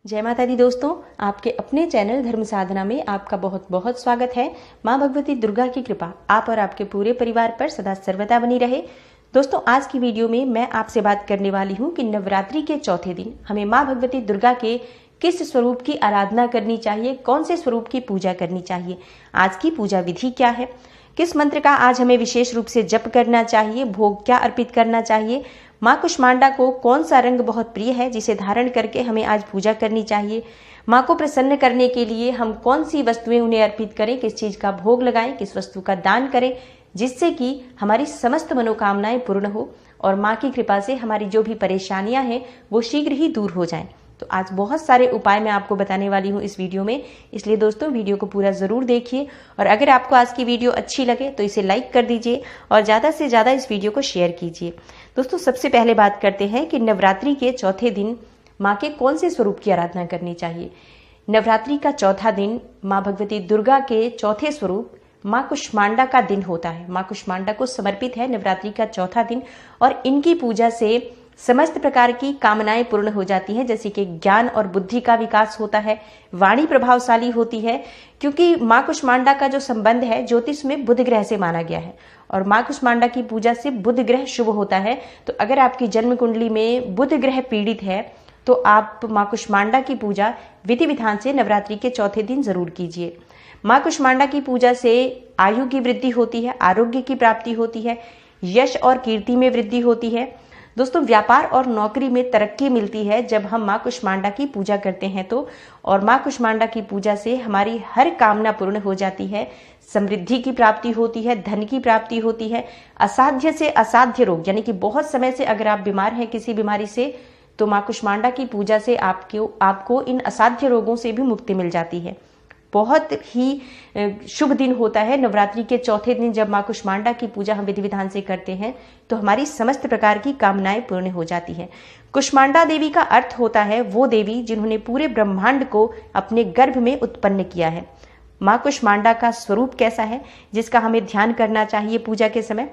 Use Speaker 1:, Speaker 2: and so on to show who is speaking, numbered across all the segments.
Speaker 1: जय माता दी दोस्तों, आपके अपने चैनल धर्म साधना में आपका बहुत बहुत स्वागत है। माँ भगवती दुर्गा की कृपा आप और आपके पूरे परिवार पर सदा सर्वदा बनी रहे। दोस्तों, आज की वीडियो में मैं आपसे बात करने वाली हूँ कि नवरात्रि के चौथे दिन हमें माँ भगवती दुर्गा के किस स्वरूप की आराधना करनी चाहिए, कौन से स्वरूप की पूजा करनी चाहिए, आज की पूजा विधि क्या है, किस मंत्र का आज हमें विशेष रूप से जप करना चाहिए, भोग क्या अर्पित करना चाहिए, माँ कुष्मांडा को कौन सा रंग बहुत प्रिय है जिसे धारण करके हमें आज पूजा करनी चाहिए, माँ को प्रसन्न करने के लिए हम कौन सी वस्तुएं उन्हें अर्पित करें, किस चीज का भोग लगाएं, किस वस्तु का दान करें जिससे कि हमारी समस्त मनोकामनाएं पूर्ण हो और माँ की कृपा से हमारी जो भी परेशानियां हैं वो शीघ्र ही दूर हो जाएं। तो आज बहुत सारे उपाय मैं आपको बताने वाली हूँ इस वीडियो में, इसलिए दोस्तों वीडियो को पूरा ज़रूर देखिए और अगर आपको आज की वीडियो अच्छी लगे तो इसे लाइक कर दीजिए और ज़्यादा से ज़्यादा इस वीडियो को शेयर कीजिए। दोस्तों, सबसे पहले बात करते हैं कि नवरात्रि के चौथे दिन माँ के कौन से स्वरूप की आराधना करनी चाहिए। नवरात्रि का चौथा दिन माँ भगवती दुर्गा के चौथे स्वरूप माँ कुष्मांडा का दिन होता है। माँ कुष्मांडा को समर्पित है नवरात्रि का चौथा दिन और इनकी पूजा से समस्त प्रकार की कामनाएं पूर्ण हो जाती हैं, जैसे कि ज्ञान और बुद्धि का विकास होता है, वाणी प्रभावशाली होती है, क्योंकि माँ कुष्मांडा का जो संबंध है ज्योतिष में बुध ग्रह से माना गया है और माँ कुष्मांडा की पूजा से बुध ग्रह शुभ होता है। तो अगर आपकी जन्म कुंडली में बुध ग्रह पीड़ित है तो आप माँ कुष्मांडा की पूजा विधि विधान से नवरात्रि के चौथे दिन जरूर कीजिए। माँ कुष्मांडा की पूजा से आयु की वृद्धि होती है, आरोग्य की प्राप्ति होती है, यश और कीर्ति में वृद्धि होती है। दोस्तों, व्यापार और नौकरी में तरक्की मिलती है जब हम माँ कुष्मांडा की पूजा करते हैं तो, और माँ कुष्मांडा की पूजा से हमारी हर कामना पूर्ण हो जाती है, समृद्धि की प्राप्ति होती है, धन की प्राप्ति होती है, असाध्य से असाध्य रोग यानी कि बहुत समय से अगर आप बीमार हैं किसी बीमारी से तो माँ कुष्मांडा की पूजा से आपको इन असाध्य रोगों से भी मुक्ति मिल जाती है। बहुत ही शुभ दिन होता है नवरात्रि के चौथे दिन जब माँ कुष्मांडा की पूजा हम विधि विधान से करते हैं तो हमारी समस्त प्रकार की कामनाएं पूर्ण हो जाती हैं। कुष्मांडा देवी का अर्थ होता है वो देवी जिन्होंने पूरे ब्रह्मांड को अपने गर्भ में उत्पन्न किया है। माँ कुष्मांडा का स्वरूप कैसा है जिसका हमें ध्यान करना चाहिए पूजा के समय।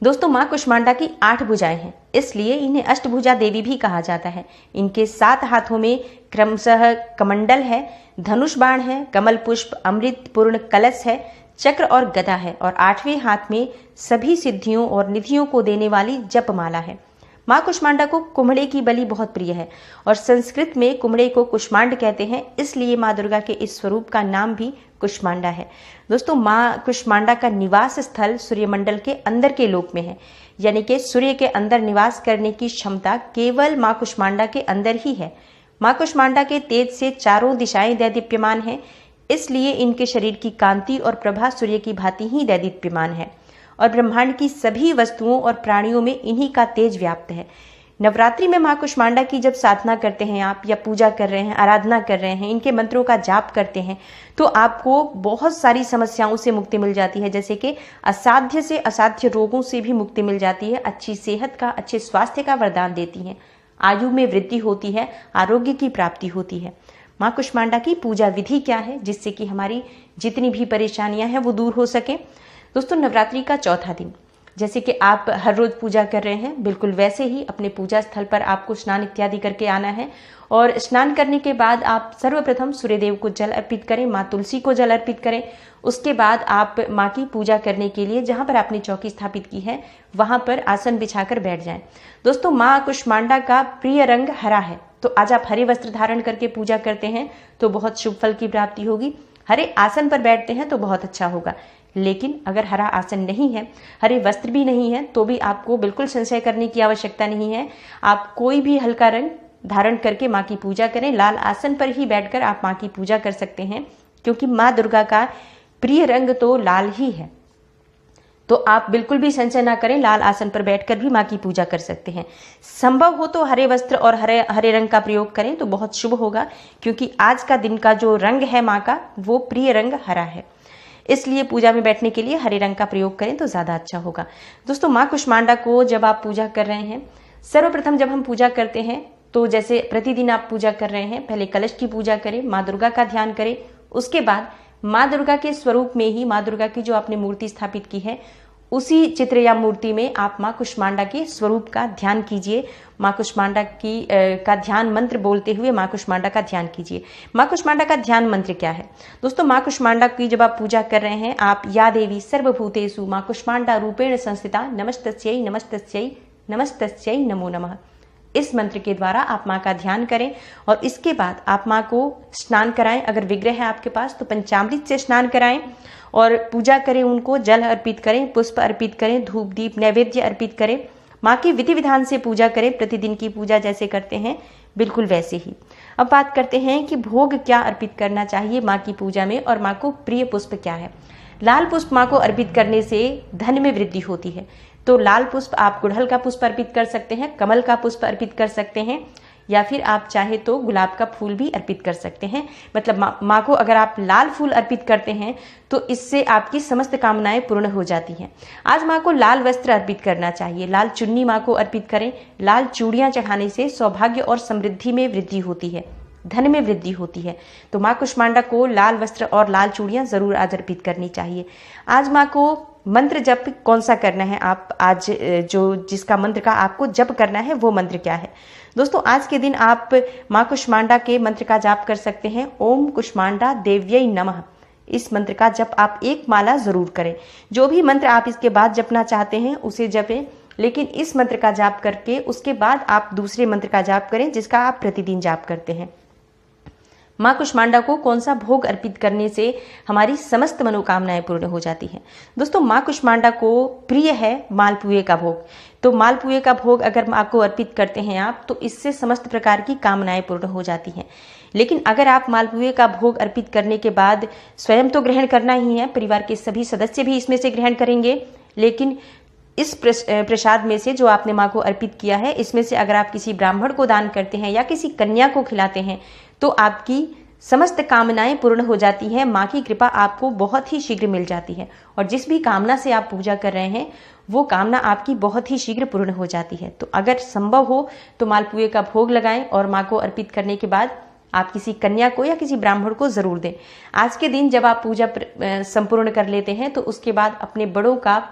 Speaker 1: दोस्तों, माँ कुष्मांडा की 8 भुजाएं हैं, इसलिए इन्हें अष्टभुजा देवी भी कहा जाता है। इनके 7 हाथों में क्रमशः कमंडल है, धनुष बाण है, कमल पुष्प, अमृत पूर्ण कलश है, चक्र और गदा है और 8वें हाथ में सभी सिद्धियों और निधियों को देने वाली जपमाला है। माँ कुष्मांडा को कुम्हड़े की बलि बहुत प्रिय है और संस्कृत में कुम्हड़े को कुष्मांड कहते हैं, इसलिए माँ दुर्गा के इस स्वरूप का नाम भी कुष्मांडा है। दोस्तों, माँ कुष्मांडा का निवास स्थल सूर्यमंडल के अंदर के लोक में है, यानी कि सूर्य के अंदर निवास करने की क्षमता केवल माँ कुष्मांडा के अंदर ही है। माँ कुष्मांडा के तेज से चारों दिशाएं दैदीप्यमान हैं, इसलिए इनके शरीर की कांति और प्रभा सूर्य की भांति ही दैदीप्यमान है और ब्रह्मांड की सभी वस्तुओं और प्राणियों में इन्हीं का तेज व्याप्त है। नवरात्रि में माँ कुष्मांडा की जब साधना करते हैं आप या पूजा कर रहे हैं, आराधना कर रहे हैं, इनके मंत्रों का जाप करते हैं तो आपको बहुत सारी समस्याओं से मुक्ति मिल जाती है, जैसे कि असाध्य से असाध्य रोगों से भी मुक्ति मिल जाती है, अच्छी सेहत का, अच्छे स्वास्थ्य का वरदान देती हैं, आयु में वृद्धि होती है, आरोग्य की प्राप्ति होती है। माँ कुष्मांडा की पूजा विधि क्या है जिससे कि हमारी जितनी भी परेशानियां हैं वो दूर हो सके। दोस्तों, नवरात्रि का चौथा दिन जैसे कि आप हर रोज पूजा कर रहे हैं, बिल्कुल वैसे ही अपने पूजा स्थल पर आपको स्नान इत्यादि करके आना है और स्नान करने के बाद आप सर्वप्रथम सूर्यदेव को जल अर्पित करें, माँ तुलसी को जल अर्पित करें। उसके बाद आप माँ की पूजा करने के लिए जहाँ पर आपने चौकी स्थापित की है वहाँ पर आसन बिछाकर बैठ जाएं। दोस्तों, माँ कुष्मांडा का प्रिय रंग हरा है, तो आज आप हरे वस्त्र धारण करके पूजा करते हैं तो बहुत शुभ फल की प्राप्ति होगी। हरे आसन पर बैठते हैं तो बहुत अच्छा होगा, लेकिन अगर हरा आसन नहीं है, हरे वस्त्र भी नहीं है, तो भी आपको बिल्कुल संशय करने की आवश्यकता नहीं है। आप कोई भी हल्का रंग धारण करके माँ की पूजा करें। लाल आसन पर ही बैठकर आप माँ की पूजा कर सकते हैं, क्योंकि माँ दुर्गा का प्रिय रंग तो लाल ही है। तो आप बिल्कुल भी संशय ना करें, लाल आसन पर बैठकर भी माँ की पूजा कर सकते हैं। संभव हो तो हरे वस्त्र और हरे रंग का प्रयोग करें तो बहुत शुभ होगा, क्योंकि आज का दिन का जो रंग है माँ का वो प्रिय रंग हरा है, इसलिए पूजा में बैठने के लिए हरे रंग का प्रयोग करें तो ज़्यादा अच्छा होगा। दोस्तों, माँ कुष्मांडा को जब आप पूजा कर रहे हैं, सर्वप्रथम जब हम पूजा करते हैं तो जैसे प्रतिदिन आप पूजा कर रहे हैं, पहले कलश की पूजा करें, माँ दुर्गा का ध्यान करें। उसके बाद माँ दुर्गा के स्वरूप में ही माँ दुर्गा की जो आपने मूर्ति स्थापित की है उसी चित्र या मूर्ति में आप माँ कुष्मांडा के स्वरूप का ध्यान कीजिए। माँ कुष्मांडा की का ध्यान मंत्र बोलते हुए माँ कुष्मांडा का ध्यान कीजिए। माँ कुष्मांडा का ध्यान मंत्र क्या है दोस्तों? माँ कुष्मांडा की जब आप पूजा कर रहे हैं, आप या देवी सर्वभूतेषु माँ कुष्मांडा रूपेण संस्थिता नमस्तस्यै नमस्तस्यै नमस्तस्यै नमो नमः, इस मंत्र के द्वारा आप माँ का ध्यान करें और इसके बाद आप माँ को स्नान कराएं। अगर विग्रह है आपके पास तो पंचामृत से स्नान कराएं और पूजा करें, उनको जल अर्पित करें, पुष्प अर्पित करें, धूप दीप नैवेद्य अर्पित करें। माँ की विधि विधान से पूजा करें, प्रतिदिन की पूजा जैसे करते हैं बिल्कुल वैसे ही। अब बात करते हैं कि भोग क्या अर्पित करना चाहिए माँ की पूजा में और माँ को प्रिय पुष्प क्या है। लाल पुष्प माँ को अर्पित करने से धन में वृद्धि होती है, तो लाल पुष्प आप गुड़हल का पुष्प अर्पित कर सकते हैं, कमल का पुष्प अर्पित कर सकते हैं, या फिर आप चाहे तो गुलाब का फूल भी अर्पित कर सकते हैं। मतलब माँ को अगर आप लाल फूल अर्पित करते हैं तो इससे आपकी समस्त कामनाएं पूर्ण हो जाती हैं। आज माँ को लाल वस्त्र अर्पित करना चाहिए, लाल चुन्नी माँ को अर्पित करें। लाल चूड़ियाँ चढ़ाने से सौभाग्य और समृद्धि में वृद्धि होती है, धन में वृद्धि होती है। तो माँ कुष्मांडा को लाल वस्त्र और लाल चूड़ियाँ जरूर आज अर्पित करनी चाहिए। आज माँ को मंत्र जप कौन सा करना है, आप आज जिसका मंत्र का आपको जप करना है वो मंत्र क्या है दोस्तों? आज के दिन आप माँ कुष्मांडा के मंत्र का जाप कर सकते हैं, ओम कुष्मांडा देव्यै नमः। इस मंत्र का जप आप एक माला जरूर करें। जो भी मंत्र आप इसके बाद जपना चाहते हैं उसे जपें, लेकिन इस मंत्र का जाप करके उसके बाद आप दूसरे मंत्र का जाप करें जिसका आप प्रतिदिन जाप करते हैं। माँ कुष्मांडा को कौन सा भोग अर्पित करने से हमारी समस्त मनोकामनाएं पूर्ण हो जाती हैं दोस्तों? माँ कुष्मांडा को प्रिय है मालपुए का भोग, तो मालपुए का भोग अगर माँ को अर्पित करते हैं आप तो इससे समस्त प्रकार की कामनाएं पूर्ण हो जाती हैं। लेकिन अगर आप मालपुए का भोग अर्पित करने के बाद स्वयं तो ग्रहण करना ही है, परिवार के सभी सदस्य भी इसमें से ग्रहण करेंगे, लेकिन इस प्रसाद में से जो आपने माँ को अर्पित किया है, इसमें से अगर आप किसी ब्राह्मण को दान करते हैं या किसी कन्या को खिलाते हैं तो आपकी समस्त कामनाएं पूर्ण हो जाती हैं। माँ की कृपा आपको बहुत ही शीघ्र मिल जाती है और जिस भी कामना से आप पूजा कर रहे हैं वो कामना आपकी बहुत ही शीघ्र पूर्ण हो जाती है। तो अगर संभव हो तो मालपुए का भोग लगाएं और माँ को अर्पित करने के बाद आप किसी कन्या को या किसी ब्राह्मण को जरूर दें। आज के दिन जब आप पूजा संपूर्ण कर लेते हैं तो उसके बाद अपने बड़ों का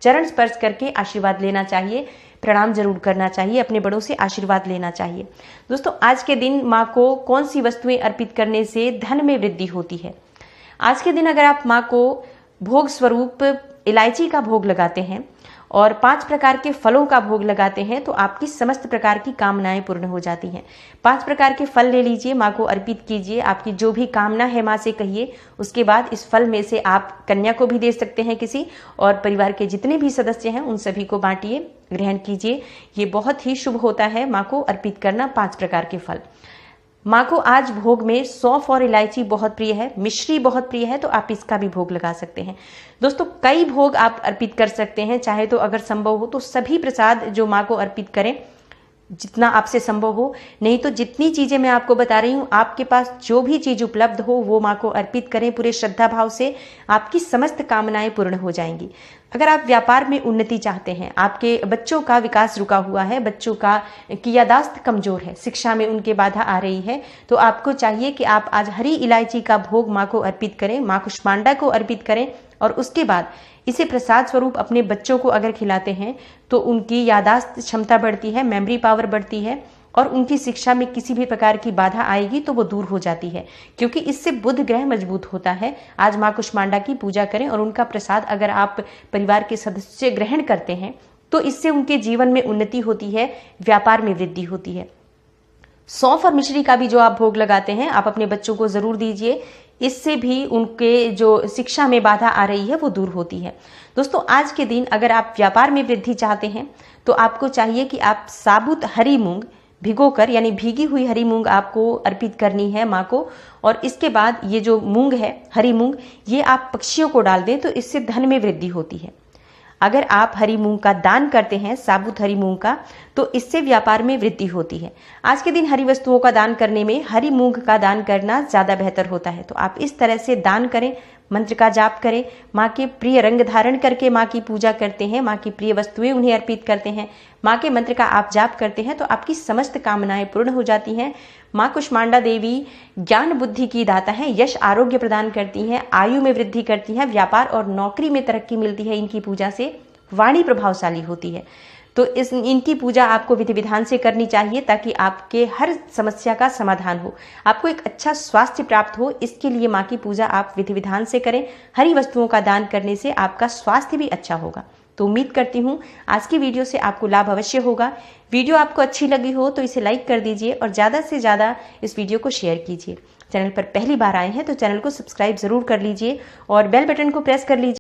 Speaker 1: चरण स्पर्श करके आशीर्वाद लेना चाहिए, प्रणाम जरूर करना चाहिए, अपने बड़ों से आशीर्वाद लेना चाहिए। दोस्तों आज के दिन माँ को कौन सी वस्तुएं अर्पित करने से धन में वृद्धि होती है? आज के दिन अगर आप माँ को भोग स्वरूप इलायची का भोग लगाते हैं और 5 प्रकार के फलों का भोग लगाते हैं तो आपकी समस्त प्रकार की कामनाएं पूर्ण हो जाती हैं। 5 प्रकार के फल ले लीजिए, माँ को अर्पित कीजिए, आपकी जो भी कामना है माँ से कहिए। उसके बाद इस फल में से आप कन्या को भी दे सकते हैं किसी, और परिवार के जितने भी सदस्य हैं उन सभी को बांटिए, ग्रहण कीजिए। ये बहुत ही शुभ होता है माँ को अर्पित करना 5 प्रकार के फल। माँ को आज भोग में सौंफ और इलायची बहुत प्रिय है, मिश्री बहुत प्रिय है, तो आप इसका भी भोग लगा सकते हैं। दोस्तों कई भोग आप अर्पित कर सकते हैं, चाहे तो अगर संभव हो तो सभी प्रसाद जो माँ को अर्पित करें जितना आपसे संभव हो, नहीं तो जितनी चीजें मैं आपको बता रही हूँ आपके पास जो भी चीज उपलब्ध हो वो माँ को अर्पित करें पूरे श्रद्धा भाव से, आपकी समस्त कामनाएं पूर्ण हो जाएंगी। अगर आप व्यापार में उन्नति चाहते हैं, आपके बच्चों का विकास रुका हुआ है, बच्चों की यादाश्त कमजोर है, शिक्षा में उनके बाधा आ रही है, तो आपको चाहिए कि आप आज हरी इलायची का भोग माँ को अर्पित करें, माँ कुष्मांडा को अर्पित करें और उसके बाद इसे प्रसाद स्वरूप अपने बच्चों को अगर खिलाते हैं तो उनकी यादाश्त क्षमता बढ़ती है, मेमोरी पावर बढ़ती है और उनकी शिक्षा में किसी भी प्रकार की बाधा आएगी तो वो दूर हो जाती है, क्योंकि इससे बुध ग्रह मजबूत होता है। आज माँ कुष्मांडा की पूजा करें और उनका प्रसाद अगर आप परिवार के सदस्य ग्रहण करते हैं तो इससे उनके जीवन में उन्नति होती है, व्यापार में वृद्धि होती है। सौंफ और मिश्री का भी जो आप भोग लगाते हैं आप अपने बच्चों को जरूर दीजिए, इससे भी उनके जो शिक्षा में बाधा आ रही है वो दूर होती है। दोस्तों आज के दिन अगर आप व्यापार में वृद्धि चाहते हैं तो आपको चाहिए कि आप साबुत हरी मूंग भिगोकर, यानी भीगी हुई हरी मूंग आपको अर्पित करनी है माँ को, और इसके बाद ये जो मूंग है हरी मूंग ये आप पक्षियों को डाल दें तो इससे धन में वृद्धि होती है। अगर आप हरी मूंग का दान करते हैं, साबुत हरी मूंग का, तो इससे व्यापार में वृद्धि होती है। आज के दिन हरी वस्तुओं का दान करने में हरी मूंग का दान करना ज्यादा बेहतर होता है, तो आप इस तरह से दान करें, मंत्र का जाप करें, माँ के प्रिय रंग धारण करके माँ की पूजा करते हैं, माँ की प्रिय वस्तुएं उन्हें अर्पित करते हैं, माँ के मंत्र का आप जाप करते हैं तो आपकी समस्त कामनाएं पूर्ण हो जाती हैं। माँ कुष्मांडा देवी ज्ञान बुद्धि की दाता है, यश आरोग्य प्रदान करती हैं, आयु में वृद्धि करती हैं, व्यापार और नौकरी में तरक्की मिलती है इनकी पूजा से। वाणी प्रभावशाली होती है। तो इनकी पूजा आपको विधि विधान से करनी चाहिए ताकि आपके हर समस्या का समाधान हो, आपको एक अच्छा स्वास्थ्य प्राप्त हो। इसके लिए माँ की पूजा आप विधि विधान से करें। हरी वस्तुओं का दान करने से आपका स्वास्थ्य भी अच्छा होगा। तो उम्मीद करती हूँ आज की वीडियो से आपको लाभ अवश्य होगा। वीडियो आपको अच्छी लगी हो तो इसे लाइक कर दीजिए और ज़्यादा से ज़्यादा इस वीडियो को शेयर कीजिए। चैनल पर पहली बार आए हैं तो चैनल को सब्सक्राइब ज़रूर कर लीजिए और बेल बटन को प्रेस कर लीजिए।